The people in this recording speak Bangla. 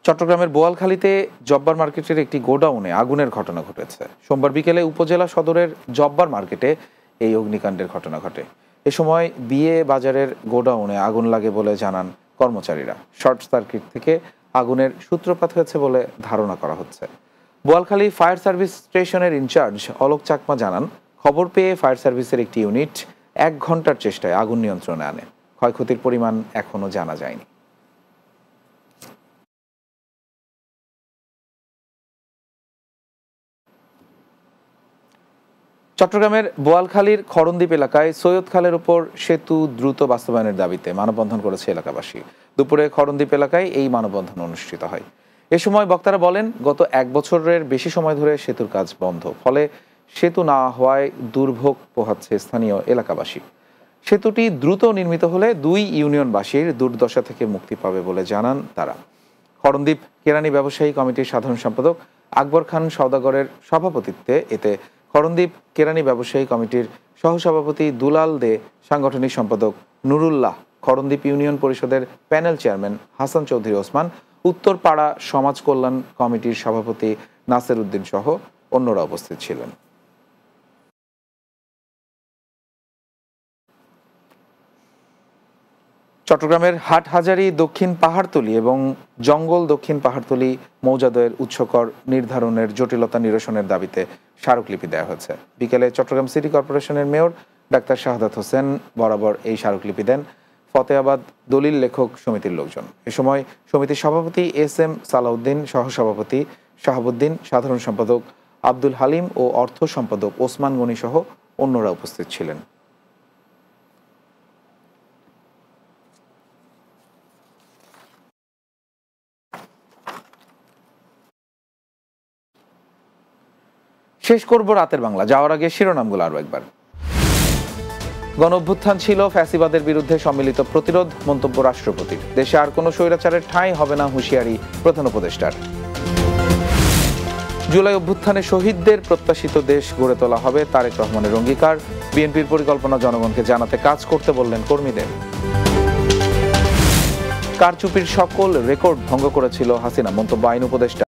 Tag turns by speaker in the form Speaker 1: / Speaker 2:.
Speaker 1: চট্টগ্রামের বোয়ালখালীতে জব্বার মার্কেটের একটি গোডাউনে আগুনের ঘটনা ঘটেছে। সোমবার বিকেলে উপজেলা সদরের জব্বার মার্কেটে এই অগ্নিকাণ্ডের ঘটনা ঘটে। এ সময় বিয়ে বাজারের গোডাউনে আগুন লাগে বলে জানান কর্মচারীরা। শর্ট সার্কিট থেকে আগুনের সূত্রপাত হয়েছে বলে ধারণা করা হচ্ছে। বোয়ালখালী ফায়ার সার্ভিস স্টেশনের ইনচার্জ অলোক চাকমা জানান, খবর পেয়ে ফায়ার সার্ভিসের একটি ইউনিট 1 ঘন্টার চেষ্টায় আগুন নিয়ন্ত্রণে আনে। ক্ষয়ক্ষতির পরিমাণ এখনও জানা যায়নি। চট্টগ্রামের বোয়ালখালীর খরণদ্বীপ এলাকায় সৈয়দ খালের উপর সেতু দ্রুত বাস্তবায়নের দাবিতে মানববন্ধন করেছে এলাকাবাসী। দুপুরে খরণদ্বীপ এলাকায় এই মানববন্ধন অনুষ্ঠিত হয়। এ সময় বক্তারা বলেন, গত 1 বছরের বেশি সময় ধরে সেতুর কাজ বন্ধ, ফলে সেতু না হওয়ায় দুর্ভোগ পোহাচ্ছে স্থানীয় এলাকাবাসী। সেতুটি দ্রুত নির্মিত হলে 2 ইউনিয়নবাসীর দুর্দশা থেকে মুক্তি পাবে বলে জানান তারা। খরণদ্বীপ কেরানি ব্যবসায়ী কমিটির সাধারণ সম্পাদক আকবর খান সওদাগরের সভাপতিত্বে এতে খরণদ্বীপ কেরানি ব্যবসায়ী কমিটির সহসভাপতি দুলাল দে, সাংগঠনিক সম্পাদক নুরুল্লাহ, খরণদ্বীপ ইউনিয়ন পরিষদের প্যানেল চেয়ারম্যান হাসান চৌধুরী ওসমান, উত্তরপাড়া সমাজ কল্যাণ কমিটির সভাপতি নাসের উদ্দিন সহ অন্যরা উপস্থিত ছিলেন। চট্টগ্রামের হাটহাজারী দক্ষিণ পাহাড়তলী এবং জঙ্গল দক্ষিণ পাহাড়তলী মৌজাদ্বয়ের উৎসকর নির্ধারণের জটিলতা নিরসনের দাবিতে স্মারকলিপি দেওয়া হয়েছে। বিকেলে চট্টগ্রাম সিটি কর্পোরেশনের মেয়র ডাক্তার শাহাদাত হোসেন বরাবর এই স্মারকলিপি দেন ফতেয়াবাদ দলিল লেখক সমিতির লোকজন। এ সময় সমিতির সভাপতি SM সালাউদ্দিন, সহসভাপতি শাহাবুদ্দিন, সাধারণ সম্পাদক আব্দুল হালিম ও অর্থ সম্পাদক ওসমান গনি সহ অন্যরা উপস্থিত ছিলেন। শেষ করব রাতের বাংলা, যাওয়ার আগে শিরোনামগুলো আরও একবার। গণ অভ্যুত্থান ছিল ফ্যাসিবাদের বিরুদ্ধে সম্মিলিত প্রতিরোধ, মন্তব্য রাষ্ট্রপতির। দেশে আর কোনো স্বৈরাচারের ঠাঁই হবে না, হুঁশিয়ারি প্রধান উপদেষ্টার। জুলাই অভ্যুত্থানে শহীদদের প্রত্যাশিত দেশ গড়ে তোলা হবে, তারেক রহমানের অঙ্গীকার। বিএনপির পরিকল্পনা জনগণকে জানাতে কাজ করতে বললেন কর্মীদের। কারচুপির সকল রেকর্ড ভঙ্গ করেছিল হাসিনা, মন্তব্য আইন উপদেষ্টা।